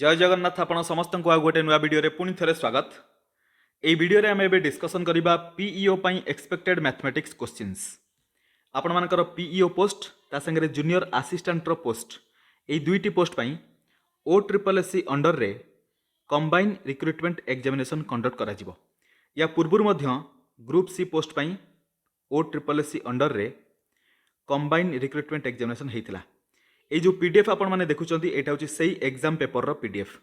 जय जगन्नाथ आपण समस्त को आउ गोटे नुआ वीडियो रे पुणी थे स्वागत। এই वीडियो रे आम एबे डिस्कसन करिबा पीईओ पई एक्सपेक्टेड मैथमेटिक्स क्वेश्चंस। आपण मानकर पीईओ पोस्ट ता संगे जूनियर असिस्टेंट रो पोस्ट এই दुईटी पोस्ट पई OSSC अंडर रे कंबाइन रिक्रुटमेंट एग्जामिनेशन कंडक्ट करा जिवो। या पूर्व मध्य ग्रुप सी पोस्ट पई OSSC अंडर रे कंबाइन रिक्रुटमेंट एग्जामिनेशन हेतिला। ये जो पीडीएफ आपण माने देखुचंती एटा होची सेही एग्जाम पेपर रो पीडीएफ।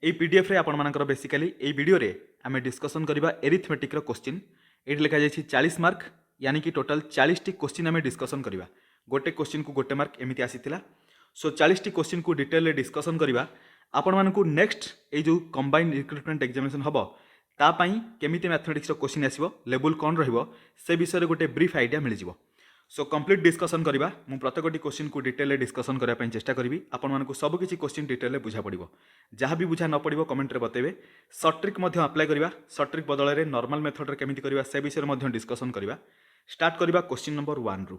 ए पीडीएफ रे आपण मानकर बेसिकली ए वीडियो रे आमे डिस्कशन करिबा एरिथमेटिक रो क्वेश्चन। एटी लिखा जायछि 40 मार्क यानी कि टोटल 40 टी क्वेश्चन आमे डिस्कशन करिबा। गोटे क्वेश्चन को गोटे मार्क एमिति आसीतिला। सो 40 टी क्वेश्चन को डिटेल रे डिस्कशन करिबा। आपण मानकु नेक्स्ट ए जो कंबाइन रिक्रुटमेंट एग्जामिनेशन हबो ता पई केमिति मैथमेटिक्स रो क्वेश्चन आसीबो, लेवल कोन रहिबो से विषय रे गोटे ब्रीफ आइडिया मिल जिवो। सो कंप्लीट डिस्कशन करिबा। मु प्रत्येकटी क्वेश्चन को डिटेल रे डिस्कशन करिया पई चेष्टा करिवि। आपण मानकु सब किछि क्वेश्चन डिटेल रे बुझा पड़िबो। जहाँ भी बुझा न पड़िबो कमेंट रे बतेबे। शॉर्ट ट्रिक मध्य अप्लाई करिबा। शॉर्ट ट्रिक बदल रे नॉर्मल मेथड रे केमिति करिबा से विषय रे मध्य डिस्कशन करिबा। स्टार्ट करिबा क्वेश्चन नंबर 1 रु।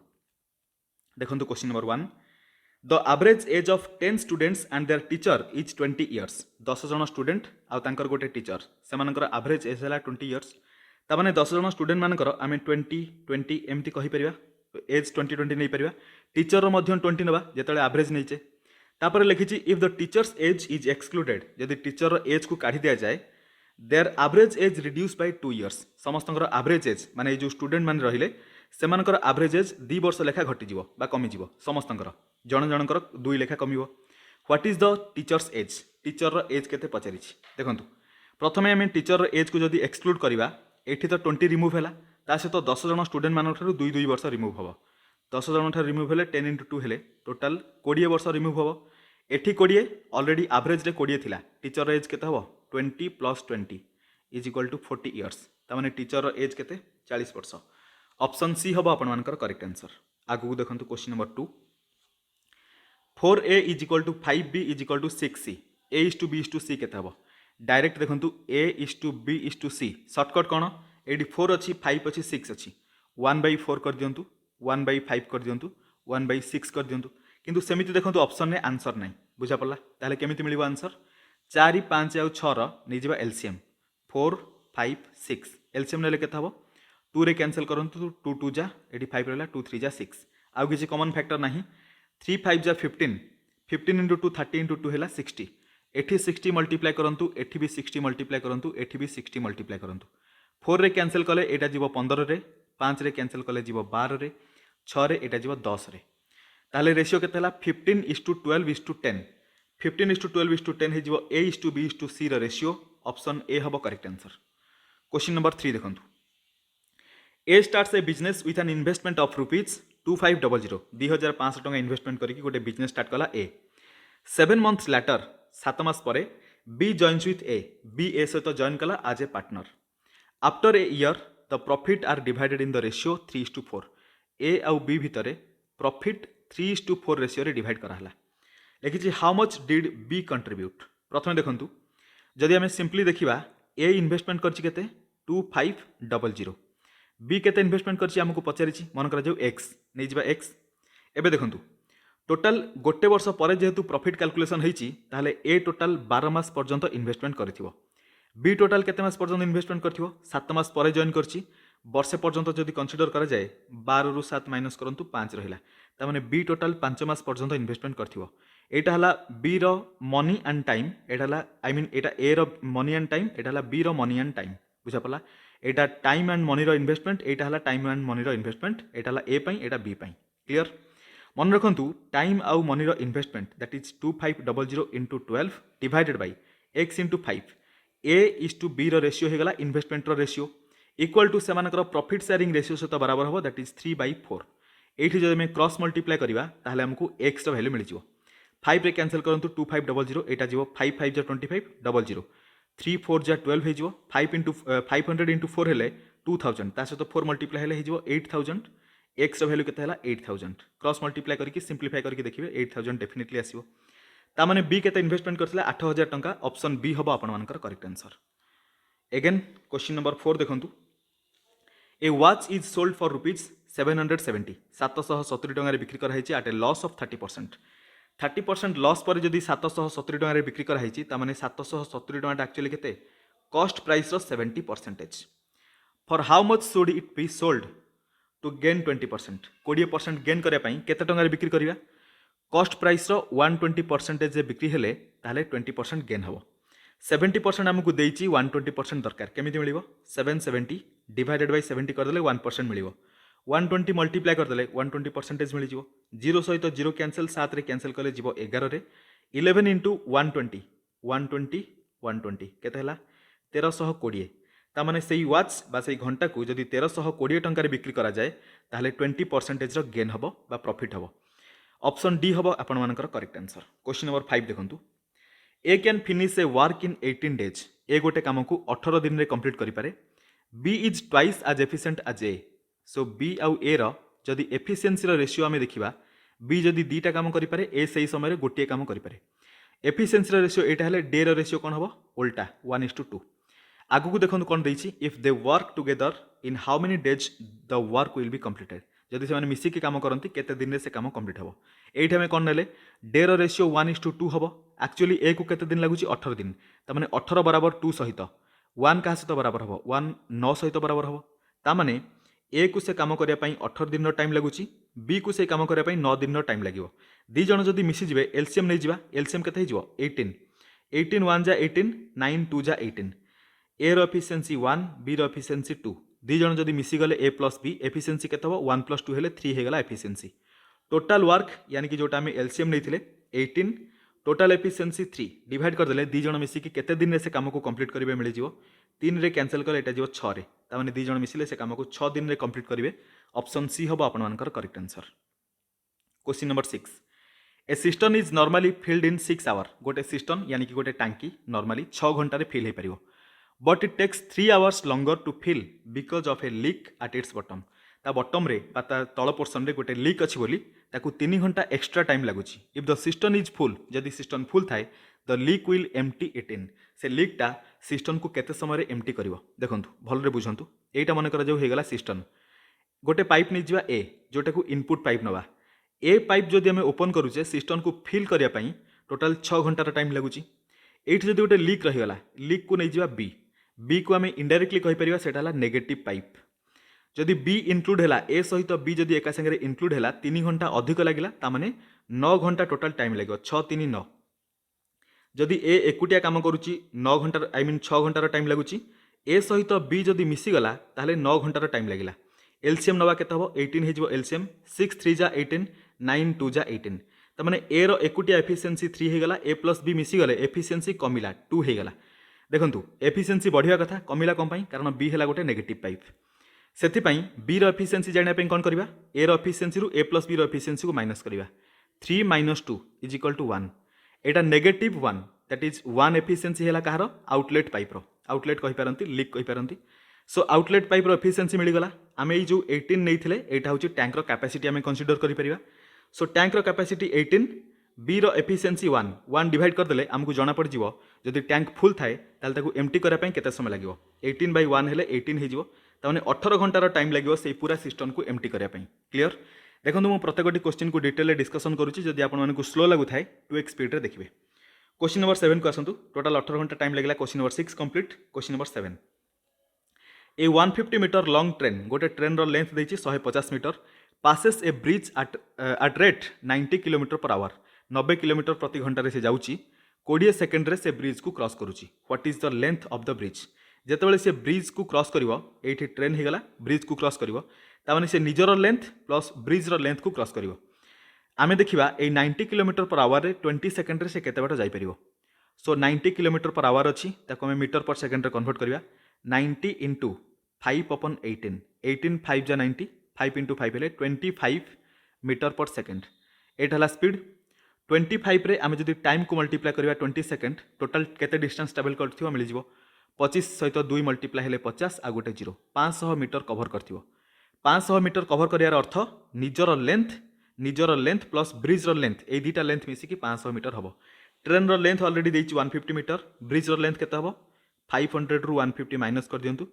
देखंतु question number 1, the average age of 10 students and there teacher is 20 years. 10 जन स्टूडेंट आ तांकर गोटे टीचर से मानकर एवरेज एज हला 20 इयर्स। ता माने 10 जन स्टूडेंट मानकर आमे 20 एमती कहि परिबा। एज 20 नहीं पारिबा। टीचर रो मध्य 20 नबा जेतले एवरेज नैचे। तापर लिखिछि if the teacher's age is excluded, यदि टीचर रो एज को काढी दिया जाए their average age reduce by 2 years. समस्तंकर एवरेज एज माने जो स्टूडेंट मान रहिले सेमानकर एवरेज एज 2 वर्ष लेखा घटी जिवो बा कमी जिवो। समस्तंकर जण जणकर 2 लेखा कमिवो। What is the teacher's age? Teacher रो एज केते पचारिछि। देखंतु प्रथमे हम टीचर रो एज को जदि एक्सक्लूड करिबा एठी तो 20 रिमूव हैला। ता सहित 10 जन स्टूडेंट मान 2 वर्ष रिमूव हम। 10 जन रिमूव हेले 10 × 2 हेले टोटाल 20 वर्ष रिमूव हम। एठी 20 ऑलरेडी एवरेज रे 20 थिला। टीचर एज केते हबो 20 + 20 इज इक्वल टू 40 इयर्स। ता माने टीचर एज केते 40 वर्ष। ऑप्शन सी हबो आपण मानकर करेक्ट आंसर। आगु देखंतु question number 2, 4a is equal to 5b is equal to 6c। a is to b is to c केते हबो? डायरेक्ट देखंतु a is to b is to c। Shortcut कोन? एडी 4 अच्छी 5 अच्छी 6 अच्छी 1/4 कर दियंतु, 1/5 कर दियंतु, 1/6 कर दियंतु। किंतु सेमिति देखंतु ऑप्शन ने आंसर नहीं। बुझा पड़ला? ताले केमिति मिलिबो आंसर? 4 5 और 6 रो नै जिबा एलसीएम 4 5 6। एलसीएम नेले केता हबो? 2 रे कैंसिल करंतु 2 2 जा एडी 5 रहला 2 3 जा 6। आउ किछि कॉमन फैक्टर नाही। 3 5 जा 15, 15 × 2 30 × 2 हैला 60। एठी 60 मल्टीप्लाई करंतु, एठी भी 60 मल्टीप्लाई करंतु, एठी भी 60 मल्टीप्लाई करंतु। 4 रे कैंसिल कले एटा जीवो 15 रे, 5 रे कैंसिल कले जीवो 12 रे, 6 रे एटा जीवो 10 रे। ताले रेशियो केते हला 15:12:10। 15:12:10 हे जीवो A:B:C row ratio. Option A हबो करेक्ट आंसर। क्वेश्चन नंबर 3 देखंतु, A starts a business with an investment of ₹2500। 2500 टंका इन्वेस्टमेंट करके गोटे बिजनेस स्टार्ट कला ए। 7 मंथ्स लेटर 7 मास परे B joins with A. B A सहित जॉइन कला as a partner. After a year the profit are divided in the ratio 3:4। A आउ B भितर प्रॉफिट 3:4 रेशियो रे डिवाइड कराला। लिखिछि how much did B contribute. प्रथमे देखंतु जदि हमें सिंपली देखिबा ए इन्वेस्टमेंट करछि केते 2500। बी केते इन्वेस्टमेंट करछि हमकु पचारिछि मन करा जाऊ x नै जिबा x। एबे देखंतु टोटल गोटे वर्ष परे जेहेतु प्रॉफिट कैलकुलेशन होईछि ताहले ए टोटल 12 मास पर्यंत इन्वेस्टमेंट करिथिबो। बी टोटल केते मास पर्यंत इन्वेस्टमेंट करथिबो? 7 मास परे जॉइन करछि। वर्षे पर्यंत जदि कंसीडर करा जाए 12 ରୁ 7 माइनस करंतु 5 रहिला। ता माने बी टोटल 5 मास पर्यंत इन्वेस्टमेंट करथिबो। एटा हला बी रो मनी एंड टाइम, एटा हला आई मीन एटा ए रो मनी एंड टाइम, एटा हला बी रो मनी एंड टाइम। बुझा पला? एटा टाइम एंड मनी रो इन्वेस्टमेंट, एटा हला टाइम एंड मनी रो इन्वेस्टमेंट, एटा हला ए पई, एटा बी पई। क्लियर? मन रखंतु टाइम आउ मनी रो investment that is 2500 × 12 divided by x × 5। A is to B row ratio हे गला इन्वेस्टमेंट रो रेशियो इक्वल टू सेमानकर प्रॉफिट शेयरिंग रेशियो सहित बराबर हो दैट इज 3/4। एठी जदि हम क्रॉस मल्टीप्लाई करिबा ताहले हमकु x रो वैल्यू मिल जिवो। 5 रे कैंसिल करंतु 2500 एटा जिवो 5 5 जा 25 00। 3 4 जा 12 हे जिवो। 500 × 4 हेले 2000। ता सहित 4 मल्टीप्लाई हेले हे जिवो 8000। x रो वैल्यू केते हला 8000। क्रॉस मल्टीप्लाई करके सिंपलीफाई करके देखिबे 8000 डेफिनेटली आसीबो। ता माने बी केते इन्वेस्टमेंट करथिला 8000 टंका। ऑप्शन बी हबो आपण मानकर correct answer. Again question number 4 देखंतु, A watch is sold for ₹770। 770 टंका रे बिक्री करा हेछि at a loss of 30%। 30% loss पर जदि 770 टकर बिक्री कराई ताने 770 टका एक्चुअली केते कॉस्ट प्राइस रो 70%। For how much should it be sold to gain 20%, 20% gain करने केते टंकार बिक्री करवा कॉस्ट प्राइस रो 120% बिक्री हेले ताले 20% गेन हम। 70% आमको देइछि 120% दरकार केमिति मिलिबो 770 डिवाइडेड बाय 70 करदेले 1% मिलिबो 120 मल्टीप्लाई करदेले 120% मिल जीवो 0 सहित 0 कैंसल 7 रे कैंसल कले जीवो 11 रे 11 इंटू 120 120 120 केते हला 1320 तामाने सेई वाच बा सेई घंटा को जदि 1320 टंकार बिक्री करा जाए ताहले 20% रो गेन हबो बा प्रॉफिट हबो। ऑप्शन डी हबो आपण मानकर करेक्ट आंसर। क्वेश्चन नंबर 5 देखंतु A can finish a work in 18 days, ए गोटे काम को 18 दिन रे कंप्लीट करि पारे। B is twice as efficient as A, so B आउ ए रो जदि एफिशिएंसी रो रेशियो आमे देखिबा बी जदि दीटा काम करि पारे ए सही समय रे गोटे काम करि पारे। एफिशिएंसी रो रेशियो एटा हले डे रो रेशियो कोन हबो उल्टा 1:2। आगु को देखंतु कोन देइछि if they work together in how many days the work will be completed, जदि से मिसिक काम करती केते दिन रे से काम कंप्लीट हम। एठी हमें कौन नेले डे रो रेशियो 1:2 हम। एक्चुअली ए को केते दिन लगुची 18 दिन, तामाने 18 बराबर 2 सहित 1 का सहित बराबर हम 1 9 सहित बराबर हम। तामाने ए को से काम करिया पई 18 दिन टाइम लगुची, बी को से काम करिया पई 9 दिन टाइम लागिवो। दी जण जदि मिसी जिवे एलसीएम नै जिवा, एलसीएम केते हिजो 18 18 1 जा 18 9 2 जा 18। ए रो एफिशिएंसी 1 बी रो एफिशिएंसी 2, दी जण जदि मिसी गले ए प्लस बी एफिशिएंसी केते हो 1 + 2 हेले 3 हे गला एफिशिएंसी। टोटल वर्क यानी कि जोटा हमें एलसीएम नैथिले 18 टोटल एफिशिएंसी 3 डिवाइड कर देले दी जण मिसी कि केते दिन रे से काम को कंप्लीट करिवे मिलि जिवो 3 रे कैंसिल कर एटा जिवो 6 रे, ता माने दी जण मिसिले से काम को 6 दिन रे कंप्लीट करिवे। ऑप्शन सी हबो आपन मानकर correct answer. Question number 6 A system is normally filled in 6 hour, गोटे सिस्टम यानी कि गोटे टांकी नॉर्मली 6 घंटा रे फिल हे परिवो, but it takes 3 hours longer to fill because of a leak at its bottom. ता बॉटम रे बा ता तळ पोर्शन रे गोटे लीक अछि बोली ताकू 3 घंटा एक्स्ट्रा टाइम लागुची। If the system is full, जदि सिस्टम फुल थाए the leak will empty it in, से लीक टा सिस्टम को केते समय रे एम्प्टी करिवो। देखंतु भल रे बुझंतु एटा मन कर जो हे गला सिस्टम गोटे पाइप नै जिवा ए जोटा को इनपुट पाइप नवा। ए पाइप जदि हमें ओपन करूचे सिस्टम को फिल करिया पई टोटल 6 घंटा टाइम लागुची। एठी जदि गोटे लीक रही गला लीक को नै जिवा बी, बी को आम इनडायरेक्टली कहि परिबा सेटा हला नेगेटिव पाइप। जदि बी इनक्लूड हैला ए सहित बी जदि एका संगे इनक्लूड हैला 3 घंटा अधिक लागिला ता माने 9 घंटा टोटल टाइम लागो 6 3 9। जदि ए एकुटिया काम करूची 9 घंटा आई मीन 6 घंटा टाइम लागुची, ए सहित बी जदि मिसी गला ताहले 9 घंटा टाइम लागिला। एलसीएम नवा केते हबो 18 हेजिबो एलसीएम 6 3 जा 18 9 2 जा 18, त माने ए रो एकुटिया एफिशिएंसी 3 हे गला, ए प्लस बी मिसी गले एफिशिएंसी कमिला 2 हे गला। देखंतु एफिशिएंसी बढ़िया कथा कमिला कम पाई कारण बी हैला गोटे नेगेटिव पाइप, सेथिपाई बी रो एफिशिएंसी जानिया पे कोन करबा ए रो एफिशिएंसी रु ए प्लस बी रो एफिशिएंसी को माइनस करबा 3 - 2 = 1। एटा नेगेटिव 1 दैट इज 1 एफिशिएंसी हैला कहार आउटलेट पाइप रो, आउटलेट कहि पारंती लीक कहि पारंती। सो आउटलेट पाइप रो एफिशिएंसी मिली गला। आमे जो 18 नैथिले एटा होची टैंक रो कैपेसिटी आमे कंसीडर करि परिबा। सो टैंक रो कैपेसिटी 18 बी रो एफिशिएंसी 1 1 डिवाइड कर देले हमकु जाना पड़ जिवो जदि टैंक फुल थाए ताल ताकू एम्प्टी करा पई केते समय लागिवो 18/1 हेले 18 हे जिवो, ता माने 18 घंटा रो टाइम लागिवो सेई पूरा सिस्टम को एम्प्टी करा पई। क्लियर देखंतु मु प्रत्येकटी क्वेश्चन को डिटेल डिस्कशन करूची, जदि आपन मानकु स्लो लागु थाए 2x स्पीड रे देखिबे। क्वेश्चन नंबर 7 को आसंतु। टोटल 18 घंटा टाइम लागिला। Question number 6 complete. Question number 7 A 150 metre long train गोटे ट्रेन रो लेंथ देछि 150 metre passes a bridge at rate 90 km/h 90 kilometre प्रति घंटा रे से जाउची 20 सेकेंड रे से ब्रिज को क्रॉस करूची। What is the length of the bridge, जेतेबेले से ब्रिज को क्रॉस करिवो एठी ट्रेन हे गला ब्रिज को क्रॉस करिवो ता माने से निजर लेंथ प्लस ब्रिज रो लेंथ को क्रॉस करिवो। आमे देखिबा ए 90 km/h रे 20 सेकेंड रे से केते बाट जाई परिवो। सो 90 km/h अछि ताको हम मीटर पर सेकेंड रे कन्वर्ट करिवा 90 * 5/18 18 5 जा 90 5 * 5 हेले 25 मीटर पर सेकेंड। एटा हला स्पीड 25 रे आमे जदि टाइम को मल्टीप्लाई करिवा 20 सेकेंड टोटल केते डिस्टेंस ट्रैवल करथिबो मिलि जिवो 25 सहित 2 मल्टीप्लाई हेले 50 आ गोटे 0 500 मीटर कवर करथिबो। 500 मीटर कवर करियार अर्थ निजर लेंथ प्लस ब्रिज रो लेंथ ए दीटा लेंथ मिसी कि 500 मीटर हबो। ट्रेन रो लेंथ ऑलरेडी देछि 150 मीटर, ब्रिज रो लेंथ केते हबो 500 रु 150 माइनस कर दियंतु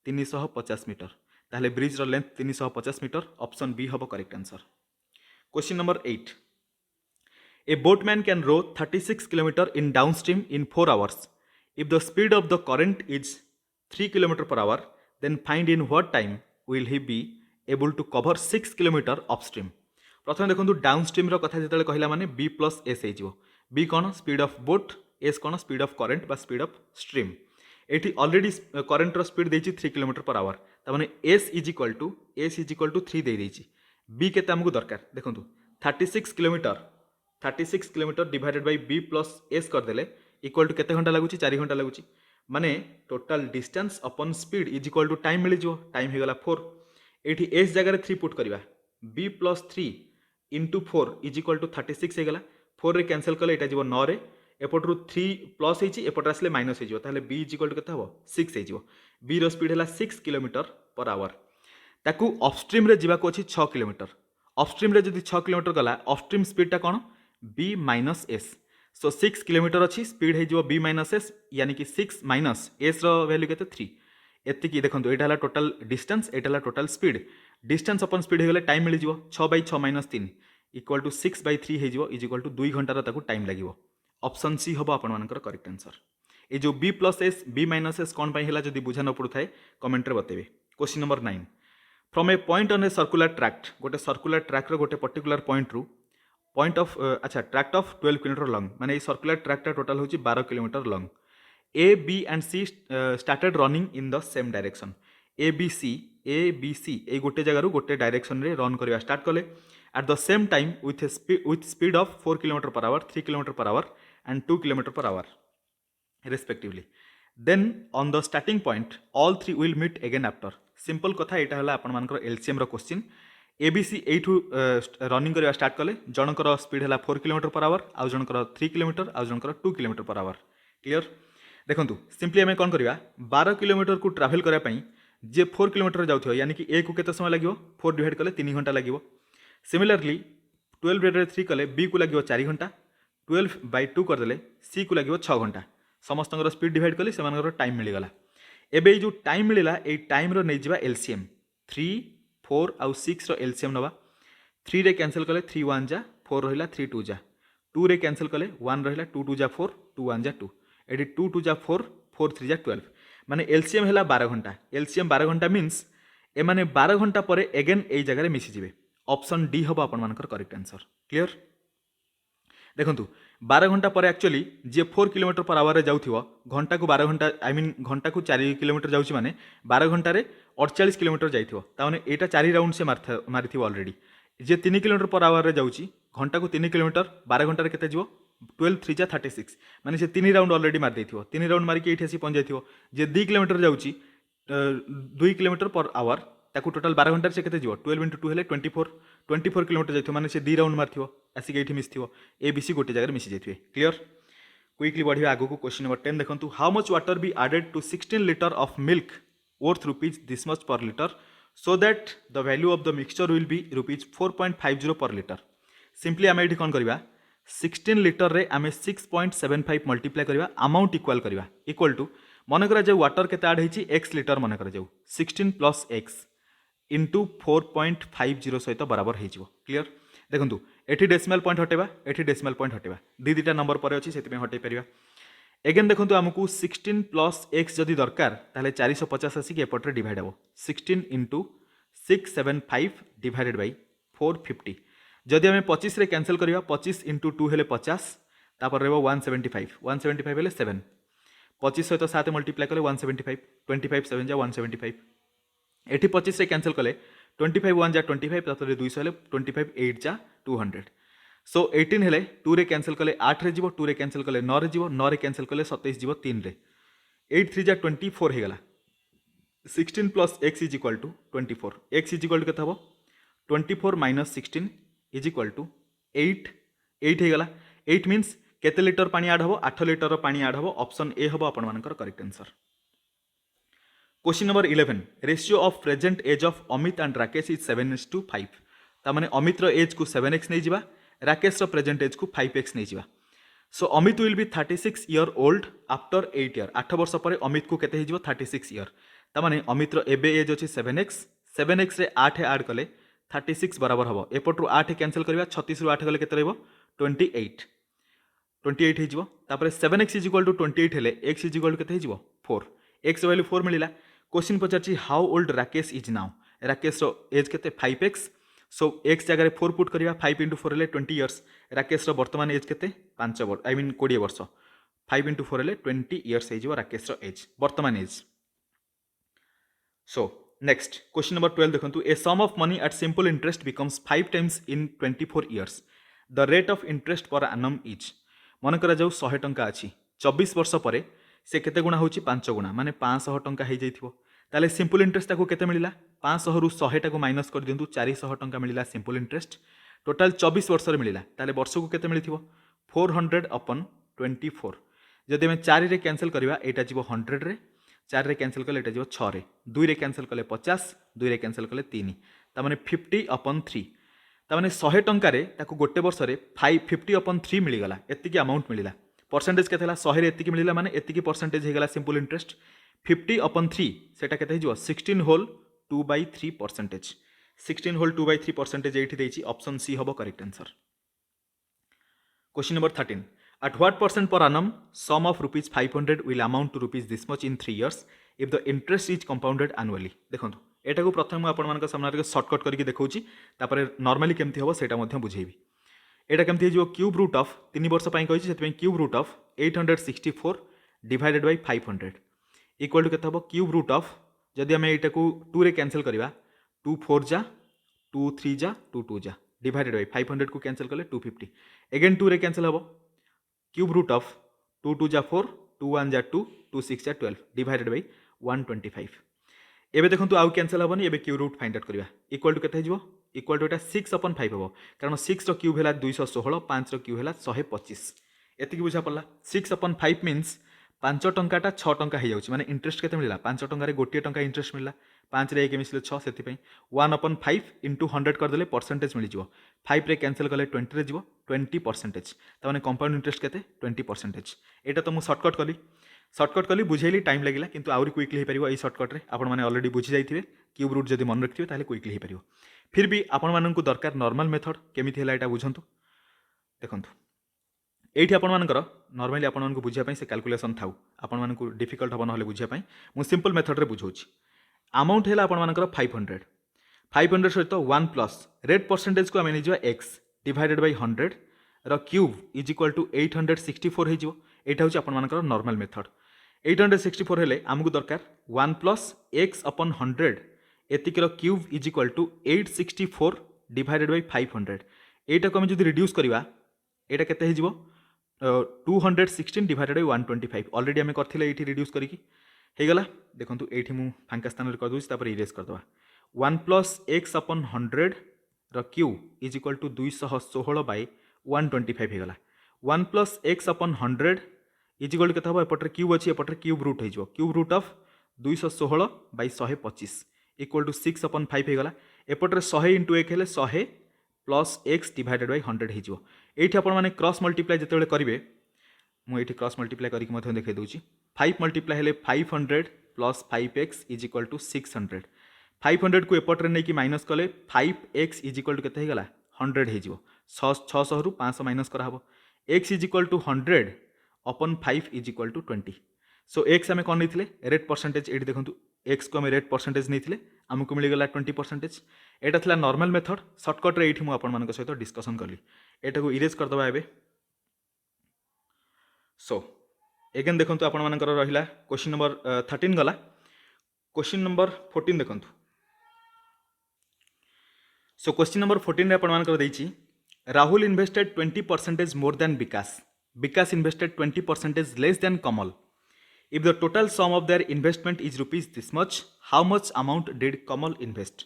350 मीटर, ताहले ब्रिज रो लेंथ 350 मीटर। ऑप्शन बी हबो correct answer. Question number 8 A boatman can row 36 km in downstream in 4 hours. If the speed of the current is 3 km per hour, then find in what time will he be able to cover 6 km upstream. प्रथम देखो downstream कथा जो कहला माने b plus S हो b कौन speed of boat S कौन speed of current बा स्पीड ऑफ स्ट्रीम ये ऑलरेडी करंट स्पीड देती 3 km per hour ताने एस इज इक्वल टू 3 दे देची b केते हमको दरकार देखो 36 kilometre divided by b plus S करदेले इक्वल टू केते घंटा लगुच 4 घंटा लगुच माने टोटल डिस्टेंस अपन speed is equal to time मिल जो टाइम हो गला 4 एठी एस जगह 3 पुट करवा b plus 3 into 4 is equal to 36 हो गला 4 रे कैंसिल कले एटा जीवो 9 रे एपटरू 3 प्लस होइची एपट आसले माइनस हो ताहले b इज इक्वल टू केते हबो 6 हो b रो स्पीड हला 6 किलोमीटर पर आवर ताकू अपस्ट्रीम रे जीवा को अछि 6 किलोमीटर अपस्ट्रीम रे जदी 6 किलोमीटर गला अपस्ट्रीम स्पीड टा कोन b माइनस एस सो 6 किलोमीटर अच्छी स्पीड हो b माइनस एस यानी कि 6 माइनस एस वैल्यू के 3 एतिकी देखो यहाँ टोटाल डिस्टेंस यहाँ टोटाल स्पीड डिस्टेंस अपन स्पीड हो टाइम मिल 6/6 माइनस 3 इक्वल टू 6/3 हो इज इक्वल टू 2 घंटार टाइम लगे ऑप्शन सी हम आप करेक्ट आंसर ये जो b plus S b minus S कौन है जब बुझा न पड़ू था कमेंट रे बतेबे question number 9 from a point on a circular track गोटे सर्कुलर ट्रैक्टर गोटे पर्टिकुलर पॉइंट रू पॉइंट ऑफ अच्छा ट्रैक्ट ऑफ 12 किलोमीटर लॉन्ग माने सर्कुलर ट्रैक्ट टोटल होची 12 kilometre long A B and C started running in the same direction A B C ए गोटे जगह गोटे डायरेक्शन रे रन करवा स्टार्ट कले at the same time with speed of 4 kilometre per hour 3 kilometre per hour and 2 kilometre per hour respectively then on the starting point all three will meet again after simple कथा यहाँ है आपर LCM रो question ABC एठू running करवा start कले जनकर speed है 4 kilometre per our आउ जनकर 3 kilometre आउ जनकर 2 kilometre per our clear देखो simply आम कौन करवा 12 किलोमीटर को ट्रावेल करने जे 4 किलोमीटर जाऊँ यानी कि ए को केते समय लगे 4 डिवाइड कले 3 घंटा लगे सिमिलरली 12 डिवाइड 3 कले बी को लगे 4 घंटा 12/2 करदे सी को लगे 6 घंटा समस्त स्पीड डिवाइड कले से टाइम मिलगला एबे जो टाइम मिलला ए टाइम रो नहीं एलसीएम 3 4 आउ 6 रो एलसीएम नवा 3 रे कैंसिल कले 3 1 जा 4 रहिला 3 2 जा 2 रे कैंसिल कले 1 रहिला 2 2 जा 4 2 1 जा 2 एडी 2 2 जा 4 4 3 जा 12 माने एलसीएम हैला 12 घंटा एलसीएम 12 घंटा मीन्स ए माने 12 घंटा परे अगेन ए जगह रे मिसी जिवे ऑप्शन डी हबो आपन मानकर करेक्ट आंसर क्लियर देखंतु 12 घंटा पर actually J 4 kilometre per our जाऊथिबो घंटा को 12 घंटा आई मीन घंटा को 4 किलोमीटर जाउछि माने 12 घंटा रे 48 किलोमीटर जाइथिबो ताने एटा 4 राउंड से मारिथिबो already J 3 kilometre per our रे जाउछि घंटा को 3 किलोमीटर 12 घंटा रे केते जिवो 12 3 जा 36 माने से 3 राउंड ऑलरेडी मार देथिबो 3 राउंड मारी के एठी आसी पहुंच जाइथिबो जे 2 किलोमीटर जाउछि 2 किलोमीटर पर आवर ताकू टोटल 12 घंटा से केते जिवो 12 * 2 हेले 24 किलोमीटर जाइथिबो माने से 2 राउंड मारथिबो आसी के एठी मिसथिबो ए बी सी गोटे जगह मिसी जाइथिबे क्लियर क्विकली बढ़िया आगो को क्वेश्चन नंबर 10 देखंतु how much water be added to 16 litre of milk worth rupees this much per litre so that the value of the mixture will be rupees 4.50 per litre simply आम ये कौन करवा 16 litre रे आम 6.75 multiply करवा amount equal करवा equal to मन करा जाऊ वाटर केते ऐड होइछि x लीटर मन करा जाऊ 16 प्लस x इंटू 4.50 सहित बराबर हो क्लियर देखो एटी डेसिमल पॉइंट हटेबा एटी डेसिमल पॉइंट हटेबा दीटा नंबर पर अच्छी से हटे पार एगेन देखो आमको 16 प्लस x जदि दरकार ताले 450 आसिक एपटे डिवाइड हे 16 इंटू 675 डिवाइडेड बाई 450 जदि आम 25 रे कैंसिल करवा 25 इंटू 2 हेले 50 तापर रहिबो 175 हेले 7 25 सहित 7 मल्टीप्लाई कले 175 25 7 जा 175 एटी 25 रे कैंसिल कले 25 1 जा 25 तापर 200 हेले 25 8 जा 200 सो 18 हेले 2 रे कैंसिल कले 8 रे जीवो 2 रे कैंसिल कले 9 रे जीवो 9 रे कैंसिल कले 27 जीवो 3 रे 8 3 जा 24 हेगला 16 plus x is equal to 24 x is equal to केते हबो 24 माइनस 16 इज इक्वल टू 8 हेगला 8 मीन्स केते लीटर पानी ऐड हबो 8 लीटर पानी ऐड हबो ऑप्शन ए हबो आपण मानकर correct answer question number 11 ratio of present age of Amit and Rakesh is 7:5 तामाने अमित रो एज को 7x नै जिबा राकेश रो प्रेजेंट एज को 5x नै जिबा so Amit will be 36 year old after 8 year 8 वर्ष पर अमित को केते हिजिबो 36 ईयर तामाने अमित रो एबे एज अछि 7x रे 8 ऐड कले 36 बराबर हबो एपट रो 8 कैंसिल करबा 36 रो 8 गले केते रहबो 28 28 hopper 7x is equal to 28 हेले x इज इक्वल टू केते हो 4 x वैल्यू 4 मिला क्वेश्चन पचार how old Rakesh is now Rakesh age केते 5x सो x जगह 4 पुट करिया 5 इंटू 4 हेले 20 इयर्स राकेश वर्तमान एज केते 5 वर्ष आई मीन 20 वर्ष 5 इंटू 4 हेले 20 इयर्स हो राकेश एज वर्तमान age so next question number 12 देखो a sum of money at simple interest becomes 5 times in 24 years the rate of interest per annum is मन करा जाऊ 100 टंका अच्छी 24 वर्ष पर से केते गुणा होची 5 गुणा माने 500 टंका हो जाइथिबो ताले सिंपल इंटरेस्ट ताको केते मिलिला 500 रु 100 टाको माइनस कर दियंतु 400 टंका मिलिला सिंपल इंटरेस्ट टोटल 24 वर्ष रे मिलिला ताले वर्ष को केते मिलिथिबो 400 अपन 24 जदि हम 4 रे कैंसिल करबा एटा जीवो 100 रे 4 रे कैंसिल कले एटा जीवो 6 रे 2 रे कैंसिल कले 50 2 रे कैंसिल कले 3 ता माने 50 अपन 3 ता माने 100 टंका रे ताको गोटे वर्ष रे 50 अपन 3 मिली गला एतिकी अमाउंट मिलिला परसेंटेज केते हला 100 रे एतिकी मिलिला माने एतिकी परसेंटेज हे गला सिंपल इंटरेस्ट 50 अपन 3 सेटा केते हिजो 16 होल 2/3 परसेंटेज 16 होल 2/3 परसेंटेज एठी देछि ऑप्शन सी हबो correct answer question number 13 at what percent per annum sum of rupees 500 will amount to rupees this much in 3 years if the interest is compounded annually देखंतु एटा को प्रथम आपण मानक सामने shortcut करके देखौची तापर नॉर्मली केमथि होबो सेटा मध्ये बुझेबी एटा केमथि जो क्यूब रूट ऑफ 3 वर्ष पई कहिछि सेति पई cube root of 864 divided by 500 equal to केते होबो क्यूब रूट ऑफ जदि हम एटा को 2 रे कैंसिल करबा 2 4 जा 2 3 जा 2 2 जा डिवाइडेड बाय 500 को कैंसिल करले 250 अगेन 2 रे कैंसिल होबो क्यूब रूट ऑफ 2 2 जा 4 2 1 जा 2 2 6 जा 12 डिवाइडेड बाय 125 एबे देखंतु आउ कैंसिल हबनी एबे क्यूब रूट फाइंड आउट करबा इक्वल टू केते हिजो इक्वल टू एटा 6 अपन 5 हबो कारण 6 रो क्यूब हैला 216 5 रो क्यूब हैला 125 एतिकी बुझा पड़ला 6 अपन 5 मींस 5 टंकाटा 6 टंका हो जाउची माने इंटरेस्ट केते मिलला 5 टंका रे गोटे टंका इंटरेस्ट मिलला 5 रे 1 मिसले 6 सेति पई 1 अपन 5 इंटू 100 कर देले परसेंटेज मिल जिवो 5 रे कैंसिल करले 20 रे जिवो 20% त माने कंपाउंड इंटरेस्ट केते 20% एटा तो मु शॉर्टकट कली बुझेली टाइम लागिला किंतु आउरी क्विकली हे परिबो एई शॉर्टकट रे आपण माने ऑलरेडी बुझी जाइथिबे क्यूब रूट जदी मन रखथिबे ताले क्विकली हे परिबो फिर भी आपण मानन को दरकार नॉर्मल मेथड केमिथि हैला एटा बुझंतु देखंतु एठी आपण मानकर नॉर्मली आपण मानन को बुझिया पई से कैलकुलेशन थाउ आपण मानन को डिफिकल्ट हबन हले बुझिया पई मु सिंपल मेथड रे बुझौची अमाउंट हैला आपण मानकर 500 सहित 1 प्लस रेट परसेंटेज को आमे निजवा x डिवाइडेड बाय 100 रो क्यूब इज इक्वल टू 864 हे जिवो एटा होची आपण मानकर नॉर्मल मेथड 864 हेले हमकु दरकार 1 प्लस x अपन 100 एतिकर cube is equal to 864 divided by 500 एटा को हम जदी रिड्यूस करबा एटा केते हे जिवो 216 डिवाइडेड बाय 125 ऑलरेडी हमें करथिले एठी रिड्यूस करिकि हे गला देखंतु एठी मु फांका स्थान रे कर दोछि तापर इरेज कर दवा 1 प्लस x अपन 100 रो cube is equal to 216 by 125 हे गला 1 plus x upon 100 is equal केते हबो एपटर क्यूब अछि एपटर क्यूब रूट हे जिवो cube root of 216 by 125 equal to 6 upon 5 हे गला एपटर 100 इंटू 1 हेले 100 प्लस x डिवाइडेड बाय 100 हे जिवो एठी आपण माने क्रॉस मल्टीप्लाई जतेबेले करिवे मु एठी क्रॉस मल्टीप्लाई करिक मथे देखाइ दोछि 5 मल्टीप्लाई हेले 500 plus 5x is equal to 600 500 को एपटर नै कि माइनस कले 5x इज इक्वल टू केते हे गला 100 हे जिवो 600 रु 500 माइनस करा हबो x is equal to 100 upon 5 is equal to 20 so x हमें कोन नैथिले रेट परसेंटेज एठी देखंतु x को हमें रेट परसेंटेज नैथिले हमकु मिली गला 20% एटा थला नॉर्मल मेथड शॉर्टकट रे एठी मु आपण मानक सहित डिस्कशन करली एटा को इरेज कर दबा एबे सो एगेन देखंतु आपण मानकर रहिला क्वेश्चन नंबर 13 गला क्वेश्चन नंबर 14 देखंतु सो क्वेश्चन नंबर 14 रे आपण मानकर देछि Rahul invested 20% more than Vikas invested 20% less than Kamal if the total sum of their investment is rupees this much how much amount did Kamal invest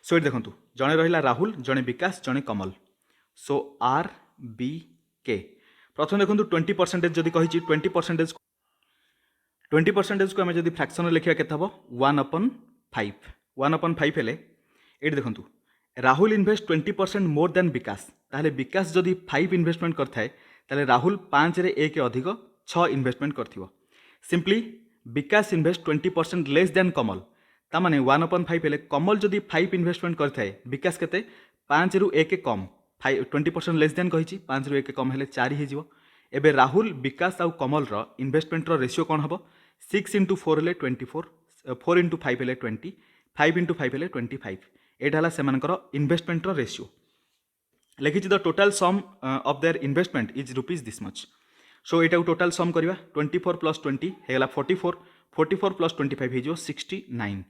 so it देखंतु जणे रहिला राहुल जणे विकास जणे कमल सो आर बी के प्रथम देखंतु 20% जदि कहिछि 20% को हमें जदि फ्रैक्शन लिखिया केते हबो 1/5 हेले एठी देखंतु राहुल इन्वेस्ट 20% मोर देन विकास ताले विकास जदि 5 इन्वेस्टमेंट करथाय ताले राहुल 5 रे 1 अधिक 6 इन्वेस्टमेंट करथिवो सिंपली विकास इन्वेस्ट 20% लेस देन कमल ता माने 1/5 हेले कमल जदि 5 इन्वेस्टमेंट करथाय विकास केते 5 रु 1 कम 20% लेस देन कही 5 रु 1 कम हेले 4 हो। एबे राहुल विकास आउ कमल इन्वेस्टमेंट रेशियो कौन हम 6 इंटू 4 हेले 24 4 इंटू 5 हेले 20 5 इंटू 5 हेले 25 एटा से इन्वेस्टमेंट रेशियो लिखी the total sum of their investment is rupees this much. So यहाँ टोटाल सम करवा 24 प्लस 20 होगा 44 44 प्लस 25 हो 69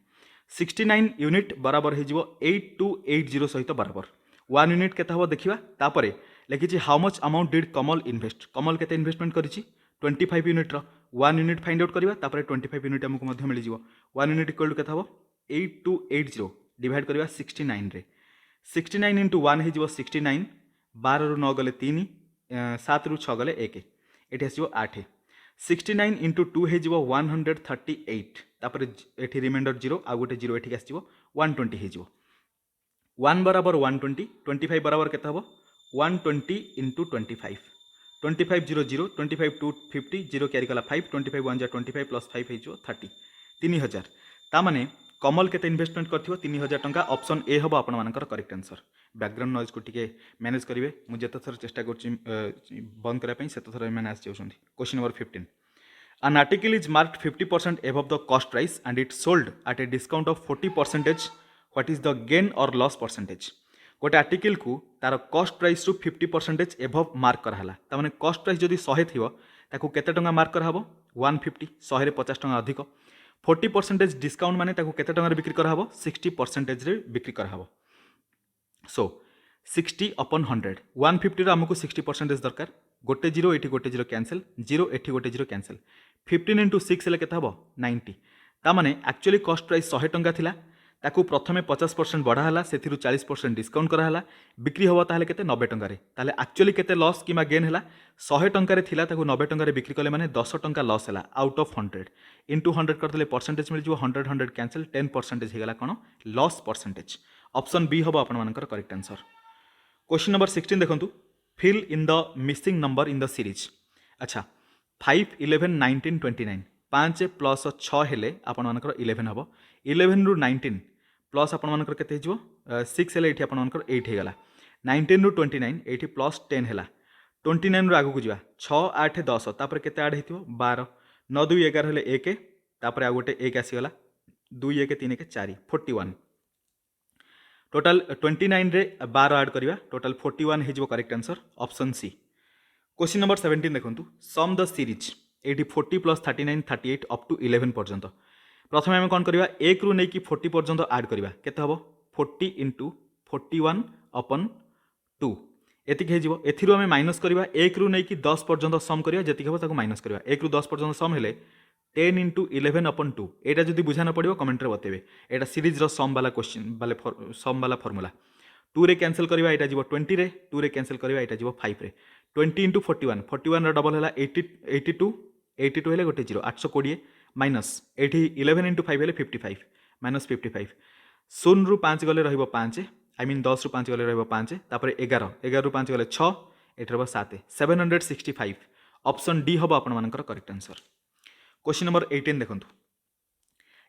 69 यूनिट बराबर हो 8280 सहित बराबर 1 यूनिट के देखा तापर लिखी how much amount did Kamal invest Kamal के इन्वेस्टमेंट कर 25 यूनिट 1 यूनिट फाइंड आउट करवा 25 यूनिट आमको मिल 1 यूनिट इक्वल टू के 8280 डिवाइड करवा 69 रे 69 इंटू 1 हो 69 12 रु 9 गले 3 7 रु 6 गले 1 ये आसो 8 69 इंटू 2 हो 138 तापर ये रिमाइंडर 0 आउ गोटे 0 ये आसो 120 हो 1 बराबर 120 25 बराबर के 120 इंटू 25 25 0 0 25 2 50 0 कैरी कला 5 25 1 25 प्लस 5 हो 30 3000 तामाने कमल के इन्वेस्टमेंट कर 3000 टंका ऑप्शन ए हम आपण करेक्ट आंसर। बैकग्राउंड नॉइज को टिके मैनेज करेंगे मुझे थर चेष्टा कर बंद करने से थर मैंने आस question number 15 an article is marked 50% above the cost price and it sold at a discount of 40%. what is the gain or loss percentage? गोटे आर्टिकल को तार कॉस्ट प्राइस रु 50% एभव मार्क कराला तामाने कॉस्ट प्राइस जदि 100 थिबो ताकू केते टंका मार्क कराबो 150 100 रे 50 टंका अधिक 40% डिस्काउंट माने ताकू केते टंका रे बिक्री कराबो 60% रे बिक्री कराबो। सो 60 upon 100 150 आमको 60% दरकार गोटे 0 एठी गोटे 0 कैंसिल 0 एठी गोटे 0 कैंसिल 15 इंटू 6 हेले केते हबो 90 तामाने एक्चुअली कॉस्ट प्राइस 100 टंका थिला ताकू प्रथमे 50% बढ़ाला से 40% डिस्काउंट कराला बिक्री हवा ताहले केते 90 टंका रे ताहले एक्चुअली केते लॉस किमा गेन हला 100 टंका रे थिला ताकू 90 टंका रे बिक्री कले माने 10 टंका लॉस हला आउट ऑफ 100 इंटू 100 कर देले परसेंटेज मिल जो 100 100 कैंसिल 10% हेगला कोन लॉस परसेंटेज ऑप्शन बी हबो आपन मानकर करेक्ट आंसर। क्वेश्चन नंबर 16 देखंतु fill in the missing number in the series. अच्छा 5 11 19 29 5 प्लस 6 हेले आपन मानकर 11 हबो 11 रु 19 प्लस आपण मानकर केते हिजो 6 हेले एठी आपण मानकर 8 हेगला 19 रु 29 एठी प्लस 10 हेला 29 रु आगु को जिवा 6 8 10 तापर केते ऐड हेतिबो 12 9 2 11 हेले 1 तापर आ गोटे 1 आसीगला 2 1 3 1 4 41 टोटल 29 रे 12 ऐड करबा टोटल 41 हिजो correct answer option C. Question number 17 देखंतु सम द सीरीज एठी 40 प्लस 39 38 अप टू 11 पर्यंत प्रथम आम कौन करवा 1 रु नहीं 40 पर्यंत ऐड करवा केते हबो 40 इंटू 41 अपन 2 एतिक हेजिवो एथिरु आम माइनस करवा 1 रु नहीं 10 पर्यंत सम करवा जति हबो ताको माइनस करवा 1 रु 10 पर्यंत सम हेले 10 इंटू 11 अपन 2 एटा जदि बुझा न पड़िबो कमेंट रे बतेबे एटा सीरीज रो सम वाला क्वेश्चन वाले सम वाला फार्मूला 2 रे कैंसिल करवा एटा जीवो 20 रे 2 रे कैंसिल करवा एटा जीवो 5 रे 20 इंटू 41 41 रो डबल हैला 82 82 हेले गोटे 0 820 माइनस एठी 11 इंटू 5 हेले 55 माइनस 55 शून्य रु 5 गले रहिबो 5 आई मीन 10 रु 5 गले रहिबो 5 तापर 11 11 रु 5 गले 6 एठी रहबो 7 765 ऑप्शन डी हबो आपन मानकर करेक्ट आंसर। क्वेश्चन नंबर 18 देखंतु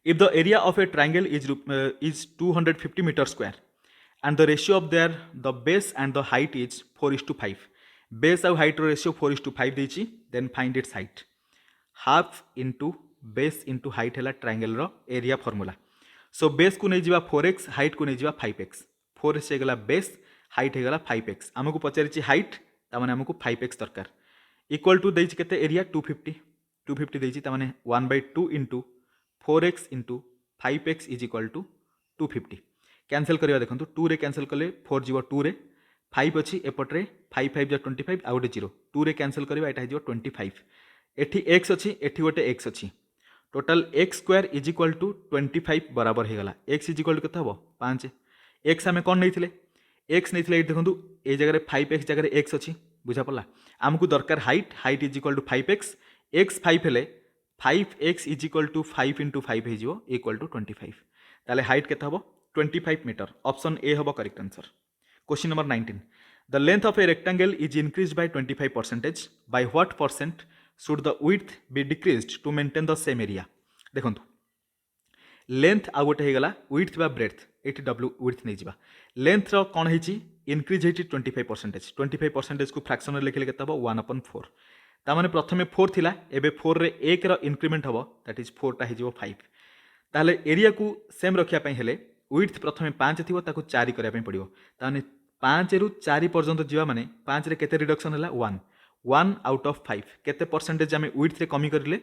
if the area of a triangle is 250 metre square and the ratio of their the base and the height is 4:5 base और हाइट रेशियो 4:5 देछि then find its height half into base into height है triangle रो area formula. So base को नहीं जा 4x height को नहीं जा 5x 4x होगा बेस हाइट होगा 5x आमको पचारि हाइट तामाने आमको 5x दरकार इक्वल टू देछि केते एरिया 250 देछि तामाने 1/2 into 4x into 5x is equal to 250 cancel करवा देखंतु 2 रे कैंसिल कले 4 जीवो 2 रे 5 अछि एपटरे 5 5 जा 25 आ गोटे 0 2 रे कैंसिल करवा एटा जीवो 25 एठी x अछि एठी गोटे x अछि total x square is equal to 25 बराबर हो गला एक्स इज इक्वल टू केते हबो 5 एक्स आमे कोन नैथिले एक्स नैथिले देखंतु ए जगह 5x जगह एक्स अछि बुझा पड़ला आमको दरकार height is equal to 5x x 5 हेले 5x is equal to 5 into 5 हे जिवो इक्वल टू 25 ताले हाइट केते हबो 25 मीटर ऑप्शन ए हबो correct answer. Question number 19 the length of a rectangle is increased by 25% by what percent should the width be decreased to maintain the same area। देखंतु length आ गोटे हेगला width बा breadth eighty w width नै जिबा length रो कोन हेची increase होती 25% को fraction लिखिले के 1/4 तामाने प्रथमे 4 थिला एबे 4 रे 1 रो इंक्रीमेंट हबो दैट इज 4 टा हिजो 5 ताले एरिया को सेम रखिया पई हेले विड्थ प्रथमे 5 थिबो ताको 4 करिया पई पड़िबो ताने 5 रु 4 पर्यंत जीवा माने 5 रे केते रिडक्शन हला 1 आउट ऑफ 5 केते परसेंटेज आमे विड्थ रे कमी करले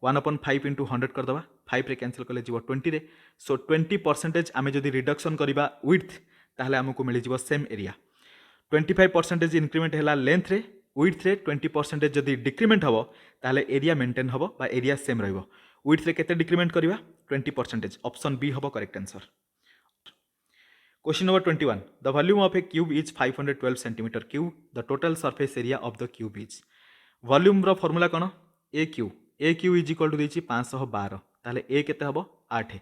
1/5 इंटू 100 कर दबा 5 रे कैंसिल करले जीवो 20 रे सो 20% आमे जदी रिडक्शन करिबा विड्थ ताहले हमकु मिली जीवो सेम एरिया 25% इंक्रीमेंट हला लेंथ रे विड्थ रे 20% जदी डिक्रीमेंट हबो ताहले एरिया मेंटेन हबो बा एरिया सेम रहइबो विड्थ रे केते डिक्रीमेंट करिवा 20% ऑप्शन बी हबो correct answer. Question number 21 the volume of a cube is 512 centimetre cube the total surface area of the cube is volume रो फार्मूला कोन a cube is equal to देछि 512 ताहले ए केते हबो 8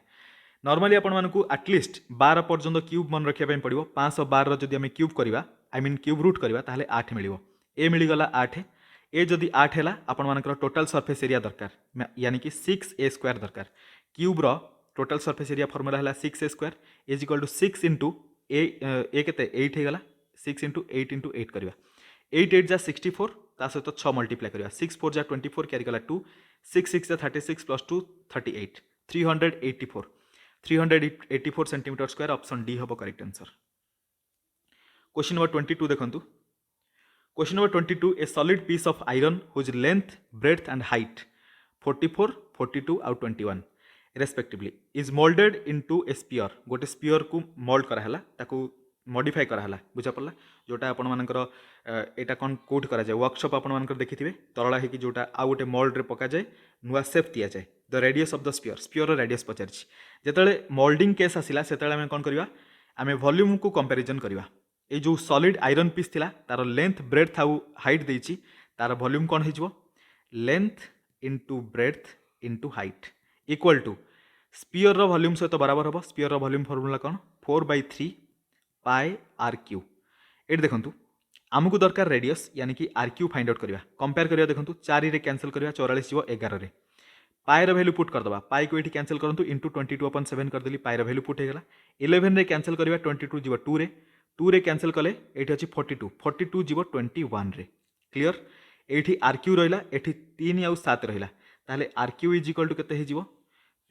नॉर्मली आपण मानकू at least 12 पर्यंत cube मन रखिया पई पड़िबो 512 रो जदी हमें क्यूब करबा आई मीन क्यूब रूट करबा ताहले 8 मिलिबो ए मिली गला 8 ए जदी 8 हैला आपण मानकर टोटल सरफेस एरिया दरकार यानी कि 6a स्क्वायर दरकार क्यूब रो टोटल सरफेस एरिया फार्मूला हैला 6a square is equal to 6 into a केते 8 हे गला 6 इंटू 8 इंटू 8 करबा 8 8 जा 64 ता सहित 6 मल्टीप्लाई करबा 6 4 जा 24 कैरी गला 2 6 6 जा 36 plus 2 38 384 centimetre square option D हबो करेक्ट आंसर। क्वेश्चन नंबर 22 देखंतु question number 22 a solid piece of iron whose length breadth and height 44 42 आउ 21 respectively is moulded into a sphere गोटे स्पीयर को मोल्ड कराला ताकू मॉडिफाई कराला बुझा पड़ला जोटा आपण मानकर एटा कोन कोट करा जाय वर्कशॉप आपण मानकर देखिथिबे तरला हे कि जोटा आ गोटे मोल्ड रे पका जाय नुआ शेप दिया जाय the radius of the sphere radius पचारछि जेतले मोल्डिंग केस आसिला सेतले हम कोन करबा आमे वॉल्यूम को कंपैरिजन करबा ए जो सॉलिड आयरन पीस थिला तार लेंथ ब्रेड्थ आउ हाइट देछि तार वॉल्यूम कोन हिजबो length into breadth into height equal to sphere रो वॉल्यूम सहित बराबर हबो स्पीयर रो वॉल्यूम फार्मूला कोन 4/3 पाई आर क्यू एट देखंतु आमको दरकार रेडियस यानी कि आर क्यू फाइंड आउट करबा कंपेयर करबा देखंतु 4 रे कैंसिल करबा 44 जीवो 11 रे पाई रो वैल्यू पुट कर दबा पाई को एठी कैंसिल करंतु इनटू 22/7 कर देली पाई रो वैल्यू पुट हे गला 11 रे कैंसिल करबा 22 जीवो 2 रे कैंसिल कले एठी अछि 42 जीवो 21 रे क्लियर एठी आर क्यू रहला एठी 3 आउ 7 रहला ताले R Q is equal to केते हे जीवो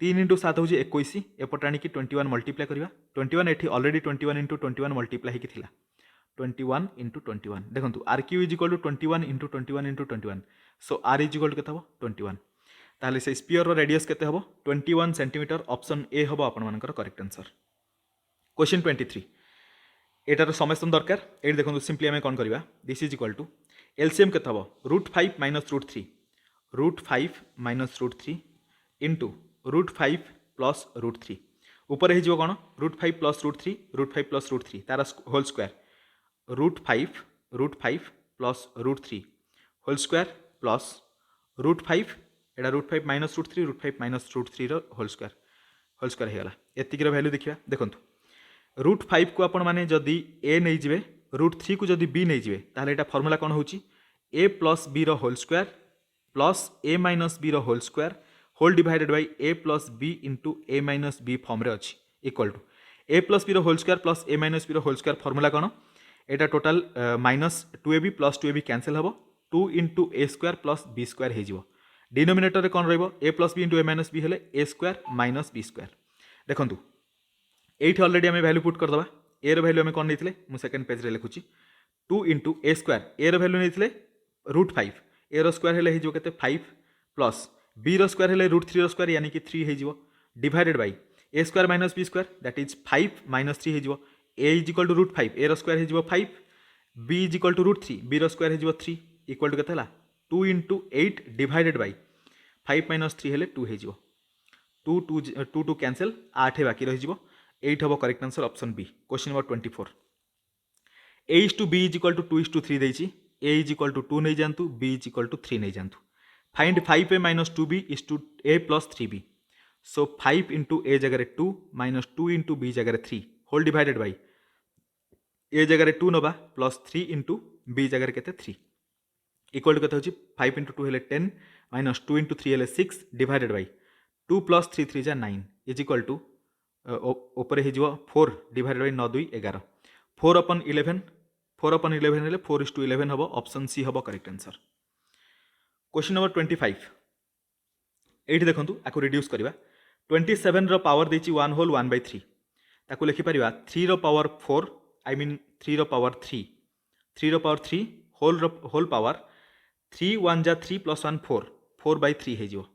3 इंटू 7 होची 21 एपट आनी कि 21 मल्टीप्लाई करबा 21 एठी ऑलरेडी 21 इंटू 21 मल्टीप्लाई हे कि थिला 21 इंटू 21 देखंतु R Q is equal to 21 into 21 into 21 so R is equal to केते हबो 21 ताले से स्पीयर रो रेडियस केते हबो 21 सेंटीमीटर ऑप्शन ए हबो आपण मानकर करेक्ट आंसर। क्वेश्चन 23 एटार समेसन दरकार एट देखंतु सिंपली हमें कोन करबा this is equal to LCM केते हबो √5 - √3 √5 - √3 इंटू √5 प्लस √3 ऊपर हे जिवो कोन √5 प्लस √3 √5 प्लस √3 तार whole square √5 plus √3 whole square plus √5 एटा √5 माइनस √3 √5 माइनस √3 रो होल स्क्वायर हे गला एतिक रो वैल्यू देखिबा देखंतु √5 को आपण माने जदी a नै जिवे √3 को जदी b नै जिवे ताले एटा फार्मूला कोन होची a प्लस b रो whole square plus a minus b रो whole square whole divided by a plus b into a minus b form रे अछि equal to a plus b रो whole square plus a minus b रो whole square formula कोन एटा total minus 2ab plus 2ab cancel हबो 2 into a square plus b square हे जिवो denominator रे कोन रहइबो a plus b into a minus b हेले a square minus b square देखंतु एठी ऑलरेडी हमें वैल्यू पुट कर दबा a रो वैल्यू हमें कोन नेथिले मु सेकंड पेज रे लिखुची 2 इंटू a स्क्वायर a रो वैल्यू नेथिले √5 a रो स्क्वायर हेले हे जो केते 5 प्लस b रो स्क्वायर हेले √3 रो स्क्वायर यानी कि 3 हे जिवो divided by a square minus b square that is 5 minus 3 हे जिवो a is equal to √5 a रो स्क्वायर हे जिवो 5 b is equal to √3 b रो स्क्वायर हे जिवो 3 इक्वल टू केते हला 2 इंटू 8 डिवाइडेड बाय 5 माइनस 3 हेले 2 हे जिवो 2 2 कैंसिल 8 बाकी रहि जिवो 8 हबो correct answer option B. Question number 24 a is to b is equal to 2 is to 3 देछि a is equal to 2 नै जानतु b is equal to 3 नै जानतु find 5a minus 2b is to a plus 3b so 5 into a जगह 2 minus 2 into b जगह 3 whole divided by a जगह 2 नबा plus 3 into b जगह केते 3 equal to केते होछि 5 into 2 हेले 10 minus 2 into 3 हेले 6 डिवाइडेड बाय 2 plus 3 3 जा 9 is equal to ऊपर हे जिवो 4 डिवाइडेड बाय 9 2 11 4/11 4/11 हेले 4:11 हम ऑप्शन सी हम करेक्ट आंसर। क्वेश्चन नंबर 25 ये देखो आपको रिड्यूस करवा 27 पावर देती 1 होल 1/3 ताको लिखिपर 3 power 4 I mean 3 power 3 3 power 3 whole power 3 1 जा 3 प्लस 1 4 4/3 हो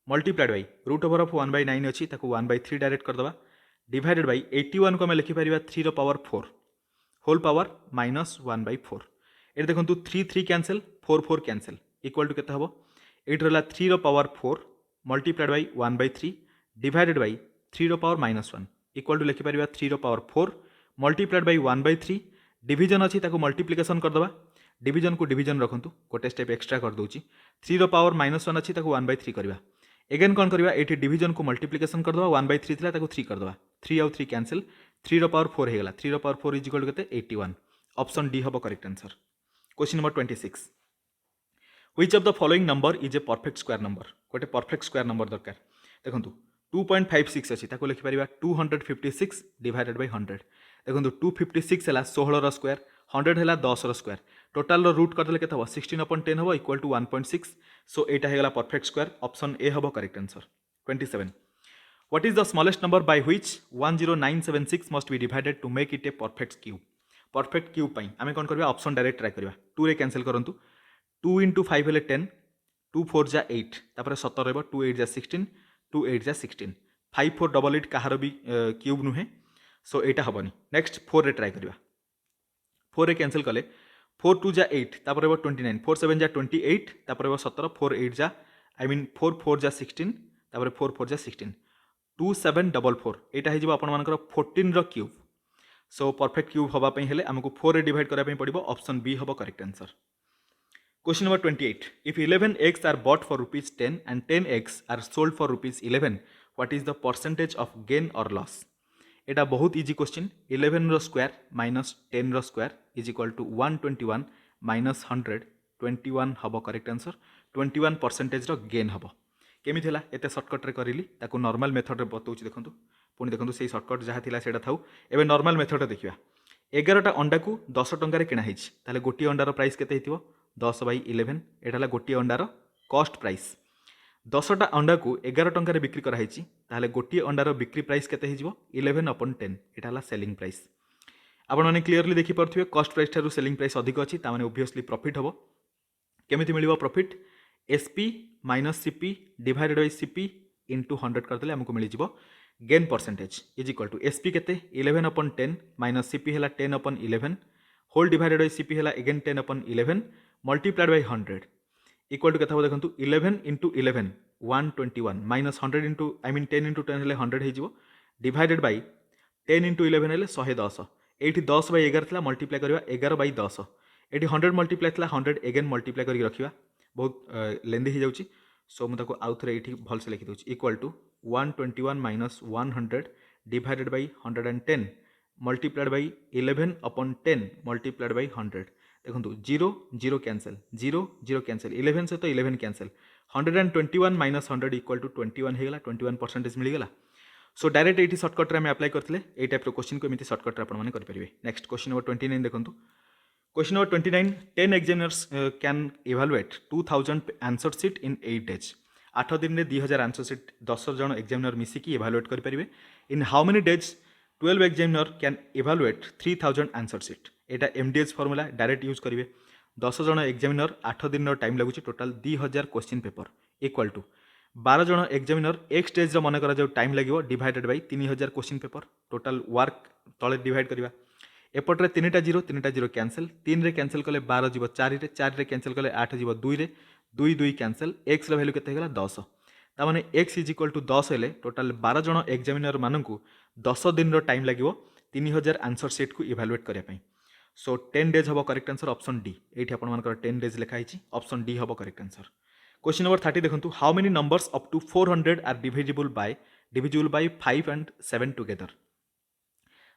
multiplied by root over of 1/9 अच्छी 1/3 डायरेक्ट करदे डिवाइडेड बाई 81 को आम लिखिपर 3 पावर 4 होल पावर -1/4 ये देखो 3 3 कैंसल 4 4 कैंसल इक्वल टू केते हम ये रहा 3 power 4 multiplied by 1/3 divided by 3 power -1 equal to लिखिपर 3 पावर 4 मल्टीप्लाइड बाई 1/3 डिविजन अच्छी मल्टीप्लिकेशन करदे डिविजन को डिविजन रखु गोटे स्टेप एक्सट्रा कर दूची 3 पावर -1 अच्छी 1/3 करवा एगेन कौन करवा ये डिविजन को मल्टीप्लिकेशन करदे 1/3 था 3 करदे 3 आउ 3 कैंसल 3 पावर 4 होगा 3 power 4 is equal to 81 option D हम correct answer. Question number 26 which of the following number is a perfect square number गोटे परफेक्ट स्क्वायर नंबर दरकार देखो 2.56 अच्छी लिखिपर 256 डिवाइडेड बाई 100 देखो 256 है 16 स्क्वायर 100 है 10 स्क्वायर टोटाल रूट करदे के 16/10 हम इक्वल टू 1.6 सो यहाँ होगा परफेक्ट स्क्वायर ऑप्शन ए हम correct answer. 27 what is the smallest number by which 10976 must be divided to make it a perfect cube perfect cube आम कौन करवा ऑप्शन डायरेक्ट ट्राई करवा 2 रे कैंसिल करूँ 2 × 5 है 10 2 4 जा 8 तापर 17 रहा 2 8 जा 16 2 8 जा 16 5 4 डबल 8 कहार भी क्यूब नुहे सो यहाँ हेनी नेक्स्ट 4 रे ट्राई करवा 4 रे कैंसिल कले 4 2 जा 8 तापर 29 4 7 जा 28 तापर 17 4 8 जा आई मीन 4 4 जा 16 तापर 4 4 जा 16 2 7 4 4 यहाँ हो आपण 14 रो क्यूब सो परफेक्ट क्यूब हाँपाई हेले आमको 4 रे डिवाइड कराया पड़ो ऑप्शन बी हम correct answer. Question number 28 if 11 eggs are bought for ₹10 and 10 eggs are sold for ₹11 what is the percentage of gain or loss एटा बहुत इजी क्वेश्चन 11 रो square minus 10 रो square is equal to 121 minus 100 21 हम correct answer 21% रो gain हम केमी थिला एते shortcut रे करिली ताको नॉर्मल मेथड रे बताउची देखंतु पुणी देखंतु सेही शॉर्टकट जहाँ थिला सेटा थाउ एबे नॉर्मल मेथड देखिबा 11टा अंडा को 10 टंका रे किना हिच ताले गोटी अंडार प्राइस केते हितिबो 10/11 एटा गोटी अंडार कॉस्ट प्राइस 10टा अंडा को 11 टंका बिक्री कराई ताहले गोटी अंडार बिक्री प्राइस केते हिजिबो 11/10 एटा सेलिंग प्राइस आपण माने क्लियरली देखि परथिबे कॉस्ट प्राइस ठारू सेलिंग प्राइस अधिक अछि ता माने ऑब्वियसली प्रॉफिट हबो केमिति मिलिबो profit SP minus CP divided by CP into 100 करदेले हमको मिल जिवो gain percentage is equal to SP केते 11/10 माइनस सीपी हैला 10/11 होल डिवाइडेड बाय सीपी हैला again 10/11 multiplied by 100 equal to केता हो देखंतु 11 × 11 121 माइनस 100 इंटू आई मीन 10 × 10 हेले 100 हेजिवो डिवाइडेड बाय 10 × 11 हेले 110 एठी 10/11 थिला मल्टीप्लाई करबा 11/10 एठी 100 मल्टीप्लाई थिला 100 अगेन मल्टीप्लाई करी रखिबा बहुत लेंदी हो जाउची सो मु ताको आउ थरे एठी भल से लिखि दोची equal to 121 minus 100 divided by 110 multiplied by 11/10 multiplied by 100 देखो 0 0 कैंसल 0 0 कैंसल 11 से तो 11 कैंसल 121 माइनस 100 इक्वल टू 21 होगा 21% मिलगला सो डायरेक्ट ये शॉर्टकट में अप्लाई करते ये टाइप क्वेश्चन को एमती शॉर्टकट आपने करेंगे। नेक्स्ट क्वेश्चन नंबर 29 देखो question number 29 10 examiners can evaluate 2000 answer sheet in 8 days 8 दिन में 2000 आंसर सीट 10 जन एग्जामिनर मिसिकी इवालुएट करेंगे इन how many days 12 examiner can evaluate 3000 answer sheet Etah MDH formula direct use करेंगे 10 जन एग्जामिनर 8 दिन टाइम लगुच total 2000 question paper equal to 12 जन examiner एक स्टेज मन कर टाइम लगे divided by 3000 question paper total work तले डिवाइड करवा एपटे 3टा 0 कैंसल 3 रे कैंसल कले 12 जीव 4 रे 4 रे कैंसल कले 8 जीव 2 रे 2 2 कैंसल एक्स रो वैल्यू केते 10 ता माने x इज इक्वल टू 10 हेले टोटाल 12 जन एग्जामिनर मानकू 10 दिन टाइम लगे 3000 आंसर सेट को इवालुएट करने सो 10 डेज हम करेक्ट आंसर ऑप्शन डी ये आप 10 डेज लिखाई ऑप्शन डी हम करेक्ट आंसर। क्वेश्चन नंबर 30 देखो how many numbers up to 400 are divisible by 5 and 7 together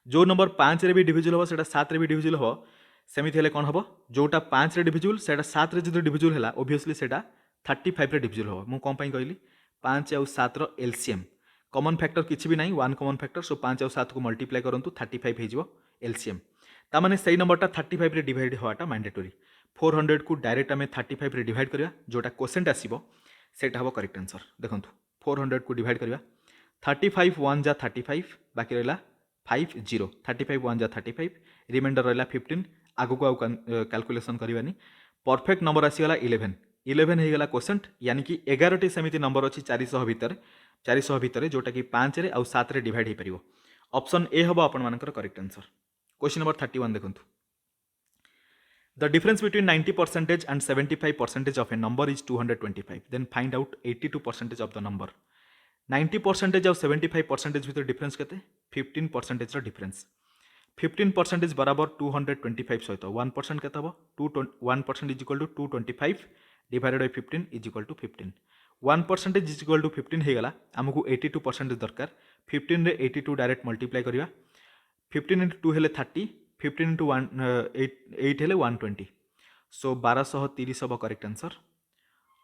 जो नंबर 5 रे भी डिविजिबल हम से 7 रे भी डिविजिबल हम सेमिति हेले कौन हम जोटा 5 रे डिविजिबल से 7 रे जो डिविजिबल है ओबियसली से 35 रे डिविजिबल हम मुझे कौन कहली 5 और 7 रो एलसीएम कॉमन फैक्टर किसी भी नहीं 1 कॉमन फैक्टर सो 5 और 7 को मल्टीप्लाई करूँ 35 हो एलसीएम तामाने सही नंबरटा 35 रे डिवाइड होवाटा मैंडेटोरी 400 को डायरेक्ट आम 35 रे डिवाइड करिया जोटा क्वेश्चन आसीबो सेटा हबो करेक्ट आंसर देखंतु 400 को डिवाइड करिया 35 1 जा 35 बाकी रहला 5 0 35 1 जा 35 रिमाइंडर रहला 15 आगु को कैलकुलेशन करवानी परफेक्ट नंबर आसीगला 11 हो गला क्वेश्चन यानी कि 11 टी सेमिति नंबर अच्छी 400 भितर जोटा कि 5 रे आउ 7 रे डिवाइड हो पारिबो ऑप्शन ए हबो आपण मानकर करेक्ट आंसर क्वेश्चन नंबर 31 देखंतु The difference between 90% and 75% of a number is 225. Then find out 82% of the number. 90% और 75% भितर डिफरेंस केते 15% डिफरेंस 15% बराबर 225 सहित 1% केते हबो 1% is equal to 225 divided by 15 is equal to 15 1% is equal to 15 हो गला हमको 82% दरकार 15 रे 82 डायरेक्ट मल्टीप्लाई करिया 15 into 2 हेले 30 15 into 8 हेले 120 सो 1230 हबो correct answer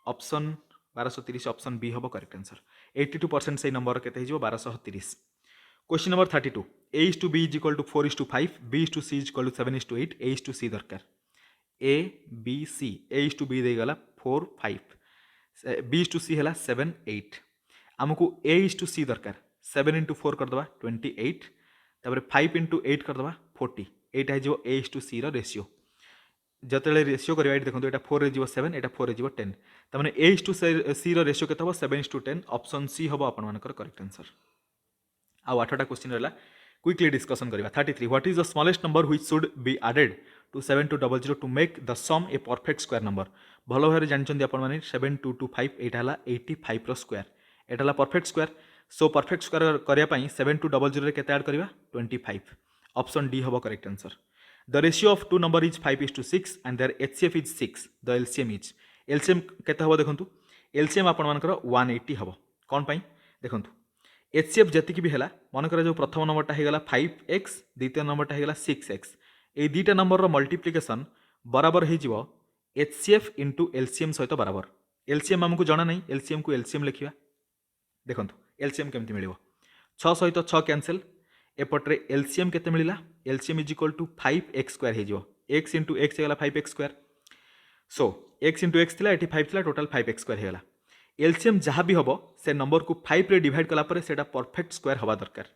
option 1230 option B हबो करेक्ट आंसर 82% से नंबर केते हिजो 1230 question number 32 a is to b is equal to 4 is to 5 b is to c is equal to 7 is to 8 a is to c दरकार a b c a is to b दे गला 4 5 b is to c हला 7 8 हमको a is to c दरकार 7 into 4 कर दबा 28 तापर 5 into 8 कर दबा 40 एटा हिजो a is to c रो रेशियो जतले रेशियो करबा एट देखंतु एटा 4 रे जीवो 7 एटा 4 रे जीवो 10 त माने a is to c रो रेशियो केते हबो 7 is to 10 ऑप्शन सी हबो आपण मानकर करेक्ट आंसर आ 8टा क्वेश्चन रहला क्विकली डिस्कशन करबा 33 what is the smallest number which should be added to 7200 to make the sum a perfect square number भलो भारे जानचंदी आपण माने 7225 एटा हला 85 रो स्क्वायर एटा हला perfect square so perfect square करिया पई 7200 रे केते ऐड करबा 25 ऑप्शन डी हबो correct answer The ratio of two number is 5 is to 6 and their HCF is 6. The LCM is LCM केते हबो देखंतु LCM आपण मानकर 180 हबो कोन पई देखंतु HCF जति कि भी हला मानकर जो प्रथम नंबरटा हे गला 5x द्वितीय नंबरटा हे गला 6x ए दुईटा नंबर रो मल्टीप्लिकेशन बराबर हे जिवो HCF into LCM सहित बराबर LCM हमकु जणा नै LCM को LCM लिखिबा देखंतु LCM केमति मिलिबो 6 सहित 6 कैंसिल एपट्रे एलसीएम केते मिलिला LCM is equal to 5x square हे जिवो x into x हे गला 5x square so x into x थिला 85 थिला टोटल 5x स्क्वायर हे गला एलसीएम जहाँ भी हबो से नंबर को 5 रे डिवाइड कला परे सेटा परफेक्ट स्क्वायर हवा दरकार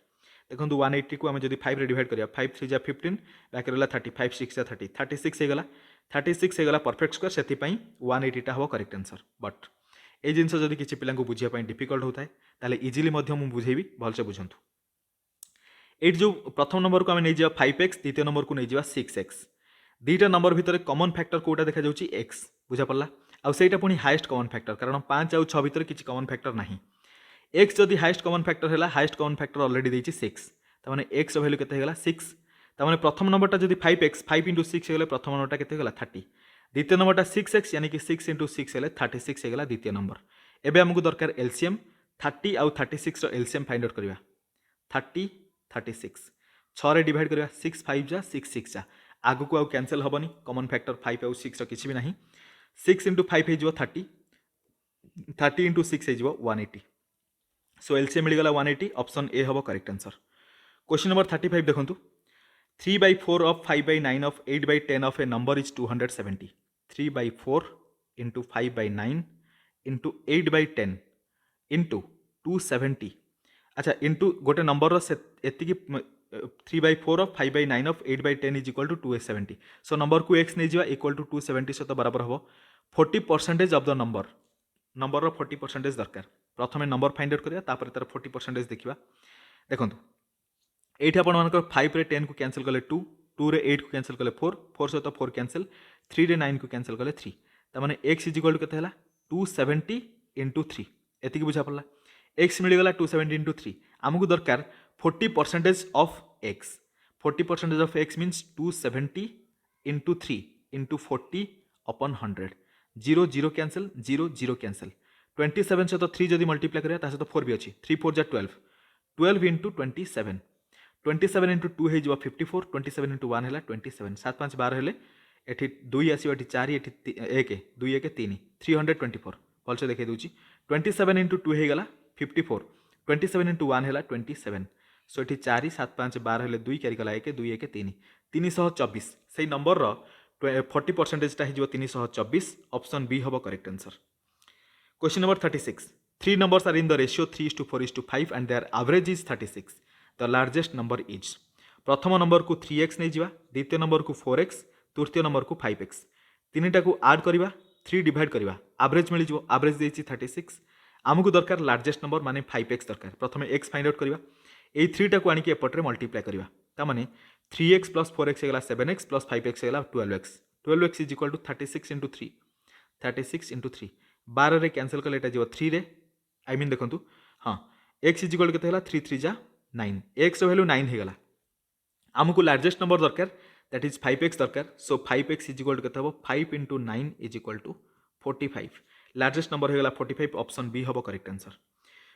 देखंतु 180 को हम जदी 5 रे डिवाइड करिया 5 3 जा 15 बाकी रहला 35 6 जा 30 36 हे गला 36 हे गला परफेक्ट स्क्वायर सेति पई 180 टा हबो करेक्ट आंसर बट ए जिंस जदी किछि पिलांको बुझिया पई डिफिकल्ट होताय ताले इजीली मध्य मु बुझेबी भलसे बुझंतु एट जो प्रथम नंबर को आम नहीं जा 5x द्वितीय नंबर को नहीं जा 6x दुईटा नंबर भितर कॉमन फैक्टर कोटा देखा जाउची x बुझा पड़ला आउ सेटा पुनी हाईएस्ट कॉमन फैक्टर कारण 5 आउ 6 भितर किछि कॉमन फैक्टर नाही x जदी हाईएस्ट कॉमन फैक्टर हैला हाईएस्ट कॉमन फैक्टर ऑलरेडी देछि 6 त माने x वैल्यू केते हेला 6 त माने प्रथम नंबरटा जदी 5x 5 into 6 हेले प्रथम नंबरटा केते हेला 30 द्वितीय नंबरटा 6x यानी कि 6 into 6 हेले 36 हेला द्वितीय नंबर एबे हमकु दरकार एलसीएम 30 आउ 36 रो एलसीएम फाइंड आउट करबा 30 36 6 रे डिवाइड करबा 6 5 जा 6 6 जा आगु को आउ कैंसिल हबनी कॉमन फैक्टर 5 आउ 6 रो किछि भी नाही 6 into 5 हे जिवो 30 30 into 6 हे जिवो 180 सो एलसीएम मिल गला 180 ऑप्शन ए हबो करेक्ट आंसर क्वेश्चन नंबर 35 देखंतु 3/4 of 5/9 of 8/10 of a number is 270 3/4 into 5/9 into 8/10 into 270 अच्छा इंटू गोटे नंबर एति 3/4 of 5/9 of 8/10 is equal to 270 so number को x नहीं जावा इक्वल टू 270 सहित बराबर हम 40% ऑफ द नंबर 40% दरकार प्रथम नंबर फाइंड आउट करिया तापर तार 40% देखिबा देखंतु एठी आपण मानकर 5 रे 10 को कैंसिल कले 2 2 रे 8 को कैंसिल कले 4 4 सहित 4 कैंसिल 3 रे 9 को कैंसिल कले 3 त माने x इज इक्वल टू केते हला 270 into 3 एति की बुझा पड़ला x मिल गला 270 into 3 हमको दरकार 40% of x 40% of x means 270 into 3 into 40 upon 100 0 0 cancel 0 0 cancel 27 से तो 3 जदी मल्टीप्लाई करिया ता से तो 4 भी अछि 3 4 जा 12 12 into 27 27 into 2 हे जिवा 54 27 into 1 हैला 27 7 5 12 हेले एठी 2 आसीबा एठी 4 एठी 1 2 1 3 324 भल से देखे दूची 27 into 2 हे गला 54 27 into 1 हैला 27 सो ये 4 7 5 12 हेले 2 क्यारी गला 1 2 1 3 324 से नंबर 40% हो 324 ऑप्शन बी हम correct answer. Question number 36 3 numbers are in the ratio 3:4:5 and their average is 36 the largest number is प्रथम नंबर को 3x नहीं जावा द्वितीय नंबर को 4x तृतीय नंबर को 5x तीनटा को ऐड करवा 3 डिवाइड करवा एवरेज मिल जो एवरेज देछि 36 आमको दरकार लार्जेस्ट नंबर माने 5x दरकार प्रथम x फाइंड आउट करवा ए 3 टा को आनिके एपटरे मल्टीप्लाई करवा ता माने 3x + 4x हेगला 7x + 5x हेगला 12x 12x = 36 × 3 36 × 3 12 रे कैंसिल कले एटा जीव 3 रे आई मीन देखंतु हाँ x = केते हला 3 3 जा 9 x रो वैल्यू 9 हेगला आमको लार्जेस्ट नंबर दरकार दैट इज 5x दरकार सो 5x = केते हबो 5 × 9 = 45 लार्जेस्ट नंबर हेगला 45 ऑप्शन बी हबो correct answer.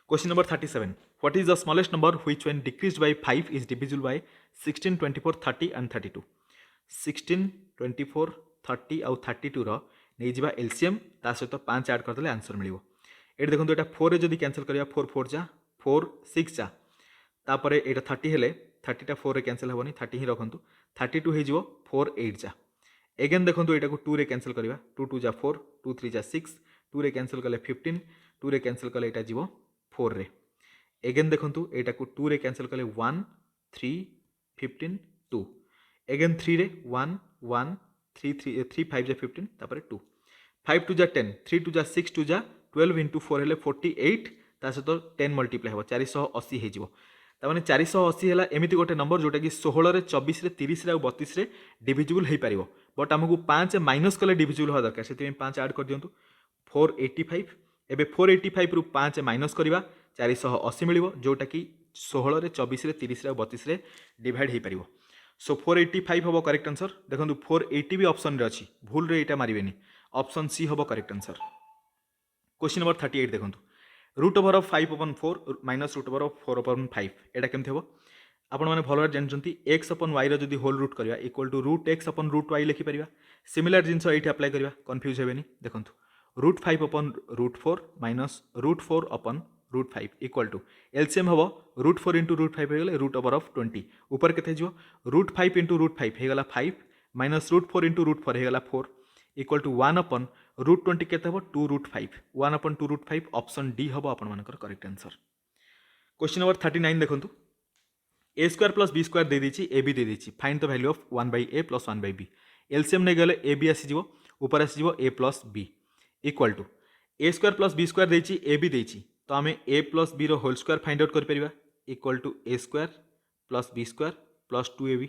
Question number 37 what is the smallest number which when decreased bye 5 is divisible by 16 24 30 and 32 16 24 30 आउ 32 रो नहीं जिबा एलसीएम ता सहित 5 ऐड करदेले आंसर मिलिवो एट देखो एटा 4 रे जदी कैंसिल करिया 4 4 जा 4 6 जा तापरे एटा 30 हेले 30 टा 4 रे कैंसिल होबनी 30 ही रखंतु 32 हे जिवो 4 8 जा अगेन देखंतु एटा को 2 रे कैंसिल करिवा 2 2 जा 4 2 3 जा 6 2 रे कैंसिल कले 15 2 रे कैंसिल कले एटा जिवो 4 रे अगेन देखंतु एटा को 2 रे कैंसिल कले 1 3 15 2 अगेन 3 रे 1 1 3 3 3 5 जा 15 तापरे 2 5 2 जा 10 3 2 जा 6 2 जा 12 × 4 हेले 48 ता सहित 10 मल्टीप्लाई हो 480 हे जिवो ता माने 480 हला एमिति गोटे नंबर जोटा कि 16 रे 24 रे 30 रे 32 रे डिविजिबल हे पारिबो बट हमकु 5 माइनस कले डिविजिबल हो दरकार सेति 5 ऐड कर दियंतु 485 एबे 485 रु 5 माइनस करबा 480 मिलिबो जोटा कि 16 रे 24 रे 30 रे 32 रे डिवाइड हे पारिबो सो 485 हबो करेक्ट आंसर देखंतु 480 भी ऑप्शन रे अछि भूल रे एटा मारिबेनी ऑप्शन सी हबो करेक्ट आंसर। क्वेश्चन नंबर 38 देखंतु √5/4 माइनस √4/5 एटा केमथि हबो आपण माने भलो जानचंती x/y रो जदी होल रूट करबा इक्वल टू √x/√y लिखि परिबा सिमिलर जिंस एठी अप्लाई करबा कंफ्यूज हेबेनी देखंतु √5/√4 माइनस √4/√5 इक्वल टू एलसीएम हबो √4 × √5 हेगले √20 ऊपर केते जिवो √5 × √5 हेगला 5 माइनस √4 × √4 हेगला 4 इक्वल टू 1/√20 केते हबो 2√5 1/2√5 ऑप्शन डी हबो आपण मानकर करेक्ट आंसर। क्वेश्चन नंबर 39 देखंतु a² + b² दे दिछि ab दे दिछि find the value of 1/a + 1/b LCM नै गले ab आसी जिवो ऊपर आसी जिवो a + b equal to a² + b² देछि ab देछि तो आमे a + b रो होल स्क्वायर फाइंड आउट कर परिबा equal to a² + b² + 2ab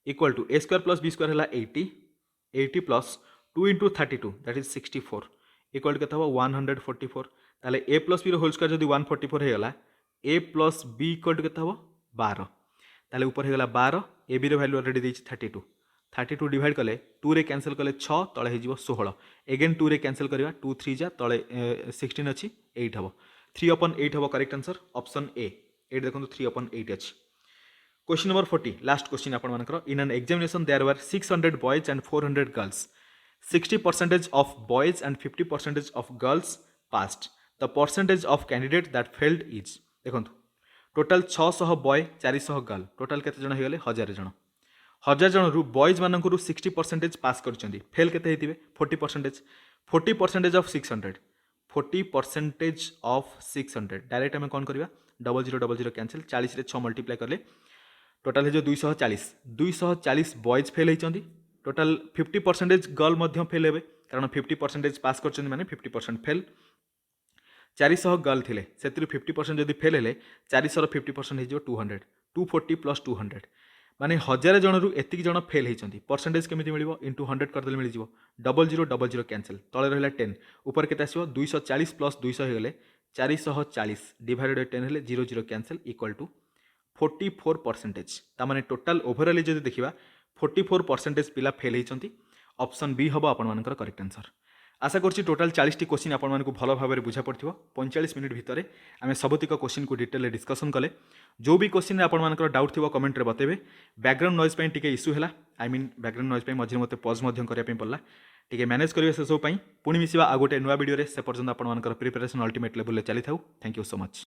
equal to a² + b² हला 80 80 + 2 × 32 दैट इज 64 इक्वल टू केते हबो 144 ताले a + b रो होल स्क्वायर जदी 144 हे गला a + b इक्वल टू केते हबो 12 ताले ऊपर हे गला 12 a b रो वैल्यू ऑलरेडी देछि 32 32 डिवाइड कले 2 रे कैंसिल कले 6 तळे हे जिवो 16 अगेन 2 रे कैंसिल करबा 2 3 जा तळे 16 अछि 8 हबो 3/8 हबो करेक्ट आंसर ऑप्शन ए 8 देखंतु 3/8 अछि। क्वेश्चन नंबर 40 लास्ट क्वेश्चन आपण मानकर in an examination there were 600 boys and 400 girls 60% of boys and 50% of girls passed the percentage of candidate that failed is देखंतु टोटल 600 बॉय 400 गर्ल टोटल केते जण हेगले 1000 जण 1000 जण रु बॉयज मानक रु 60% पास करचंदी फेल केते हेतिबे 40% 40% ऑफ 600 40% ऑफ 600 डायरेक्ट हम कोन करबा 0000 कैंसिल 40 रे 6 मल्टीप्लाई करले टोटल हे जो 240 बॉयज फेल हेचंदी टोटल 50% गर्ल मध्य फेल हेबे कारण 50% पास करचंदी माने 50% फेल 400 गर्ल थिले सेतिरु 50% जदी फेल हेले 400 रो 50% हे जो 200 240 + 200 माने 1000 जण रु एतिक जण फेल हेचंदी परसेंटेज केमिति मिलिबो इनटू 100 कर देले मिलि जिवो 0000 कैंसिल तळे रहला 10 ऊपर केते आसीबो 240 + 200 हे गेले 440 डिवाइडेड बाय 10 हेले 00 कैंसिल इक्वल टू 44% ता माने टोटल ओवरऑल जदी देखिबा 44% पिला फेल हेचंती ऑप्शन बी हबो आपण मानकर करेक्ट आंसर। आशा करछि टोटल 40 टी क्वेश्चन आपण मानकु भलो भाबरे बुझा पड़थिबो 45 मिनिट भितरे आमे सबतिक क्वेश्चन को डिटेल डिस्कशन कले जो भी क्वेश्चन आपण मानकर डाउट थिबो कमेंट रे बतेबे बैकग्राउंड नॉइज पई टिके इशू हैला आई मीन बैकग्राउंड नॉइज पई मझिर मते पॉज मध्यम करिया पई पड़ला टिके मैनेज करिवे से सब पई पुनी मिसिबा आ गोटे नुवा वीडियो रे से पर्यंत आपण मानकर प्रिपरेशन अल्टीमेट लेवल ले चली थाउ थैंक यू सो मच।